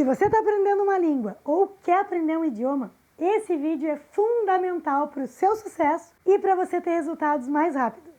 Se você está aprendendo uma língua ou quer aprender um idioma, esse vídeo é fundamental para o seu sucesso e para você ter resultados mais rápido.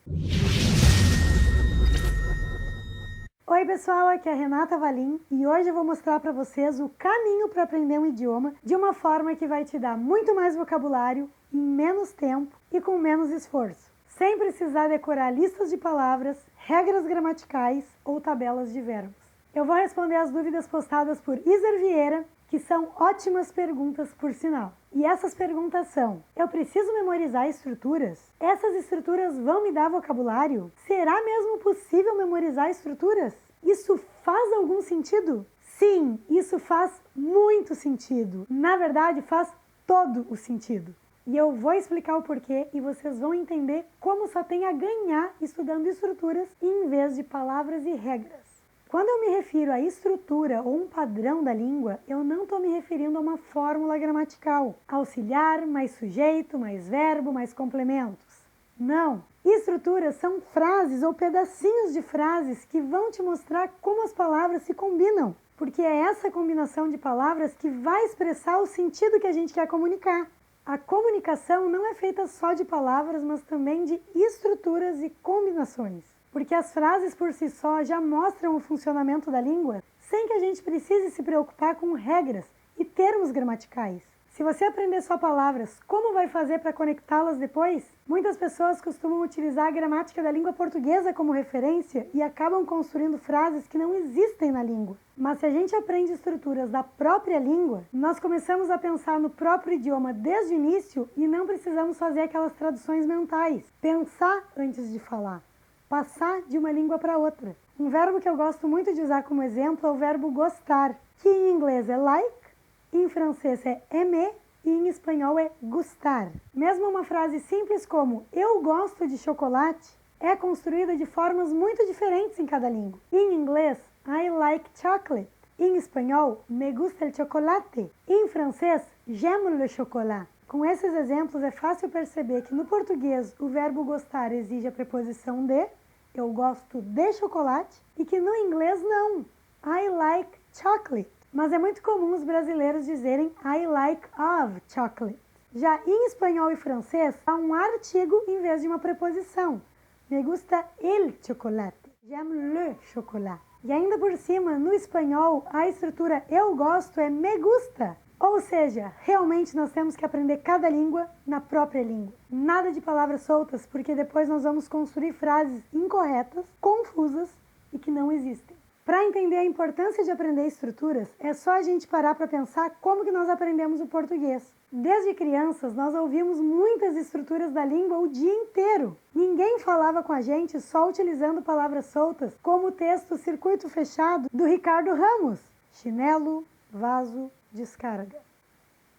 Oi pessoal, aqui é a Renata Valim e hoje eu vou mostrar para vocês o caminho para aprender um idioma de uma forma que vai te dar muito mais vocabulário em menos tempo e com menos esforço, sem precisar decorar listas de palavras, regras gramaticais ou tabelas de verbos. Eu vou responder as dúvidas postadas por Iser Vieira, que são ótimas perguntas por sinal. E essas perguntas são: eu preciso memorizar estruturas? Essas estruturas vão me dar vocabulário? Será mesmo possível memorizar estruturas? Isso faz algum sentido? Sim, isso faz muito sentido. Na verdade, faz todo o sentido. E eu vou explicar o porquê e vocês vão entender como só tem a ganhar estudando estruturas em vez de palavras e regras. Quando eu me refiro à estrutura ou um padrão da língua, eu não estou me referindo a uma fórmula gramatical, auxiliar, mais sujeito, mais verbo, mais complementos. Não! Estruturas são frases ou pedacinhos de frases que vão te mostrar como as palavras se combinam, porque é essa combinação de palavras que vai expressar o sentido que a gente quer comunicar. A comunicação não é feita só de palavras, mas também de estruturas e combinações. Porque as frases por si só já mostram o funcionamento da língua sem que a gente precise se preocupar com regras e termos gramaticais. Se você aprender só palavras, como vai fazer para conectá-las depois? Muitas pessoas costumam utilizar a gramática da língua portuguesa como referência e acabam construindo frases que não existem na língua. Mas se a gente aprende estruturas da própria língua, nós começamos a pensar no próprio idioma desde o início e não precisamos fazer aquelas traduções mentais. Pensar antes de falar. Passar de uma língua para outra. Um verbo que eu gosto muito de usar como exemplo é o verbo gostar, que em inglês é like, em francês é aimer e em espanhol é gustar. Mesmo uma frase simples como eu gosto de chocolate é construída de formas muito diferentes em cada língua. Em inglês, I like chocolate. Em espanhol, me gusta el chocolate. Em francês, j'aime le chocolat. Com esses exemplos é fácil perceber que no português o verbo gostar exige a preposição de, eu gosto de chocolate, e que no inglês não, I like chocolate. Mas é muito comum os brasileiros dizerem I like of chocolate. Já em espanhol e francês, há um artigo em vez de uma preposição. Me gusta el chocolate. J'aime le chocolat. E ainda por cima, no espanhol, a estrutura eu gosto é me gusta. Ou seja, realmente nós temos que aprender cada língua na própria língua. Nada de palavras soltas, porque depois nós vamos construir frases incorretas, confusas e que não existem. Para entender a importância de aprender estruturas, é só a gente parar para pensar como que nós aprendemos o português. Desde crianças, nós ouvimos muitas estruturas da língua o dia inteiro. Ninguém falava com a gente só utilizando palavras soltas, como o texto Circuito Fechado, do Ricardo Ramos. Chinelo, vaso, descarga.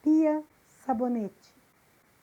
Pia, sabonete.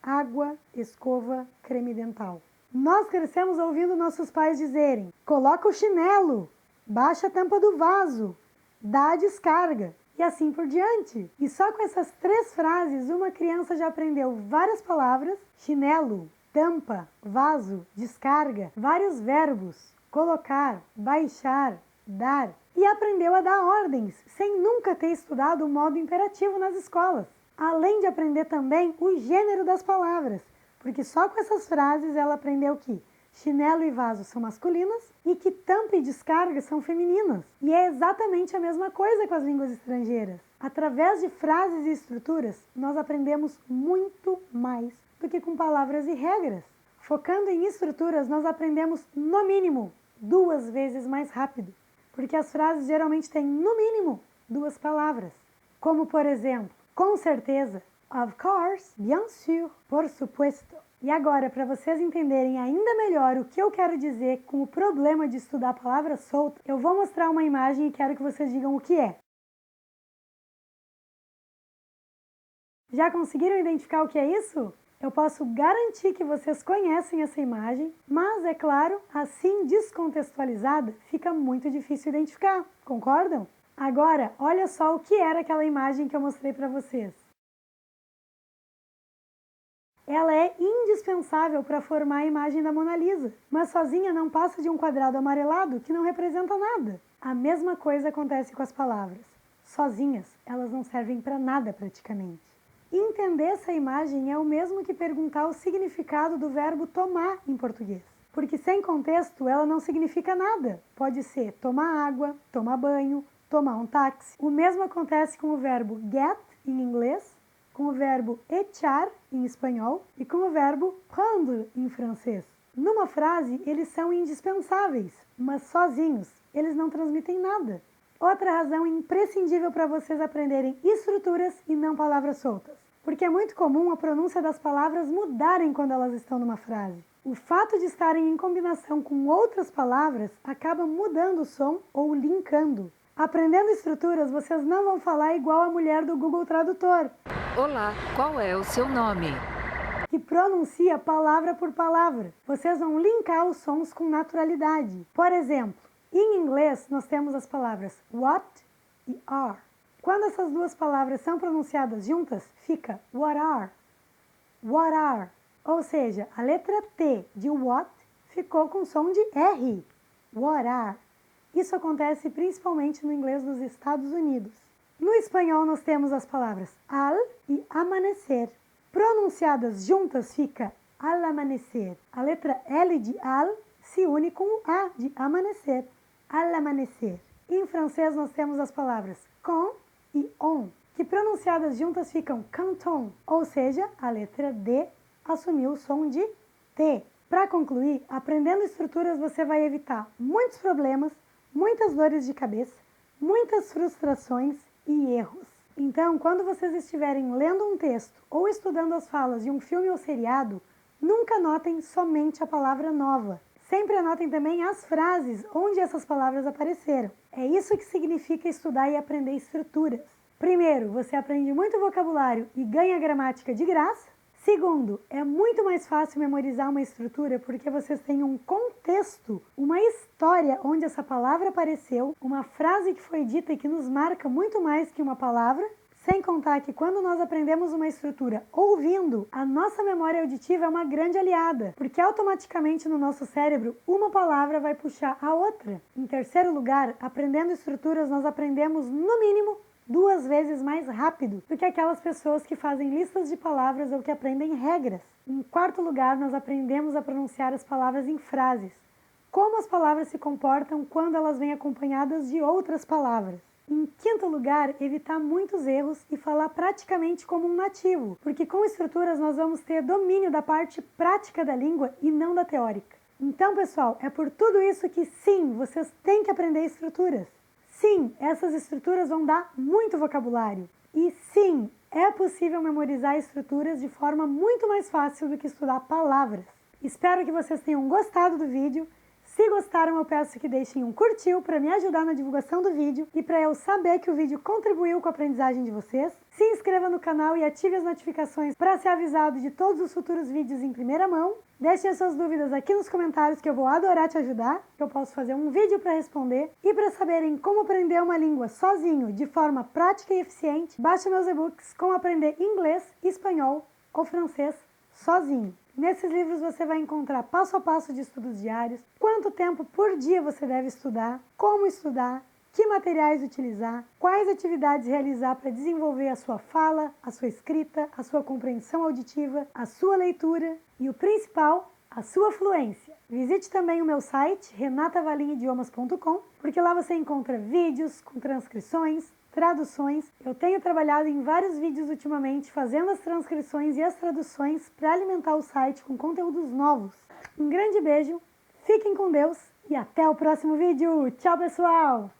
Água, escova, creme dental. Nós crescemos ouvindo nossos pais dizerem: coloca o chinelo, baixa a tampa do vaso, dá a descarga. E assim por diante. E só com essas 3 frases, uma criança já aprendeu várias palavras: chinelo, tampa, vaso, descarga, vários verbos: colocar, baixar, dar. E aprendeu a dar ordens, sem nunca ter estudado o modo imperativo nas escolas. Além de aprender também o gênero das palavras, porque só com essas frases ela aprendeu que chinelo e vaso são masculinas e que tampa e descarga são femininas. E é exatamente a mesma coisa com as línguas estrangeiras. Através de frases e estruturas, nós aprendemos muito mais do que com palavras e regras. Focando em estruturas, nós aprendemos, no mínimo, 2 vezes mais rápido. Porque as frases geralmente têm, no mínimo, 2 palavras. Como, por exemplo, com certeza, of course, bien sûr, por supuesto. E agora, para vocês entenderem ainda melhor o que eu quero dizer com o problema de estudar palavras soltas, eu vou mostrar uma imagem e quero que vocês digam o que é. Já conseguiram identificar o que é isso? Eu posso garantir que vocês conhecem essa imagem, mas, é claro, assim descontextualizada, fica muito difícil identificar, concordam? Agora, olha só o que era aquela imagem que eu mostrei para vocês. Ela é indispensável para formar a imagem da Mona Lisa, mas sozinha não passa de um quadrado amarelado que não representa nada. A mesma coisa acontece com as palavras. sozinhas, elas não servem para nada praticamente. Entender essa imagem é o mesmo que perguntar o significado do verbo tomar em português. Porque sem contexto ela não significa nada. Pode ser tomar água, tomar banho, tomar um táxi. O mesmo acontece com o verbo get em inglês, com o verbo echar em espanhol e com o verbo prendre em francês. Numa frase, eles são indispensáveis, mas sozinhos, eles não transmitem nada. Outra razão imprescindível para vocês aprenderem estruturas e não palavras soltas. Porque é muito comum a pronúncia das palavras mudarem quando elas estão numa frase. O fato de estarem em combinação com outras palavras acaba mudando o som ou linkando. Aprendendo estruturas, vocês não vão falar igual a mulher do Google Tradutor. Olá, qual é o seu nome? Que pronuncia palavra por palavra. Vocês vão linkar os sons com naturalidade. Por exemplo, em inglês nós temos as palavras what e are. Quando essas duas palavras são pronunciadas juntas, fica what are. What are. Ou seja, a letra T de what ficou com som de R. What are. Isso acontece principalmente no inglês dos Estados Unidos. No espanhol nós temos as palavras al e amanecer. Pronunciadas juntas fica al amanecer. A letra L de al se une com o A de amanecer. Al amanecer. Em francês nós temos as palavras con e on, que pronunciadas juntas ficam canton, ou seja, a letra D assumiu o som de T. Para concluir, aprendendo estruturas você vai evitar muitos problemas, muitas dores de cabeça, muitas frustrações e erros. Então, quando vocês estiverem lendo um texto ou estudando as falas de um filme ou seriado, nunca anotem somente a palavra nova. Sempre anotem também as frases onde essas palavras apareceram. É isso que significa estudar e aprender estruturas. Primeiro, você aprende muito vocabulário e ganha gramática de graça. Segundo, é muito mais fácil memorizar uma estrutura porque vocês têm um contexto, uma história onde essa palavra apareceu, uma frase que foi dita e que nos marca muito mais que uma palavra. Sem contar que quando nós aprendemos uma estrutura ouvindo, a nossa memória auditiva é uma grande aliada, porque automaticamente no nosso cérebro uma palavra vai puxar a outra. Em terceiro lugar, aprendendo estruturas nós aprendemos no mínimo 2 vezes mais rápido do que aquelas pessoas que fazem listas de palavras ou que aprendem regras. Em quarto lugar, nós aprendemos a pronunciar as palavras em frases. Como as palavras se comportam quando elas vêm acompanhadas de outras palavras. Em quinto lugar, evitar muitos erros e falar praticamente como um nativo, porque com estruturas nós vamos ter domínio da parte prática da língua e não da teórica. Então, pessoal, é por tudo isso que sim, vocês têm que aprender estruturas. Sim, essas estruturas vão dar muito vocabulário. E sim, é possível memorizar estruturas de forma muito mais fácil do que estudar palavras. Espero que vocês tenham gostado do vídeo. Se gostaram, eu peço que deixem um curtir para me ajudar na divulgação do vídeo e para eu saber que o vídeo contribuiu com a aprendizagem de vocês. Se inscreva no canal e ative as notificações para ser avisado de todos os futuros vídeos em primeira mão. Deixem as suas dúvidas aqui nos comentários que eu vou adorar te ajudar. Eu posso fazer um vídeo para responder. E para saberem como aprender uma língua sozinho, de forma prática e eficiente, baixe meus e-books Como Aprender Inglês, Espanhol ou Francês sozinho. Nesses livros você vai encontrar passo a passo de estudos diários, quanto tempo por dia você deve estudar, como estudar, que materiais utilizar, quais atividades realizar para desenvolver a sua fala, a sua escrita, a sua compreensão auditiva, a sua leitura e o principal, a sua fluência. Visite também o meu site renatavalinidiomas.com, porque lá você encontra vídeos com transcrições, traduções. Eu tenho trabalhado em vários vídeos ultimamente fazendo as transcrições e as traduções para alimentar o site com conteúdos novos. Um grande beijo, fiquem com Deus e até o próximo vídeo. Tchau, pessoal!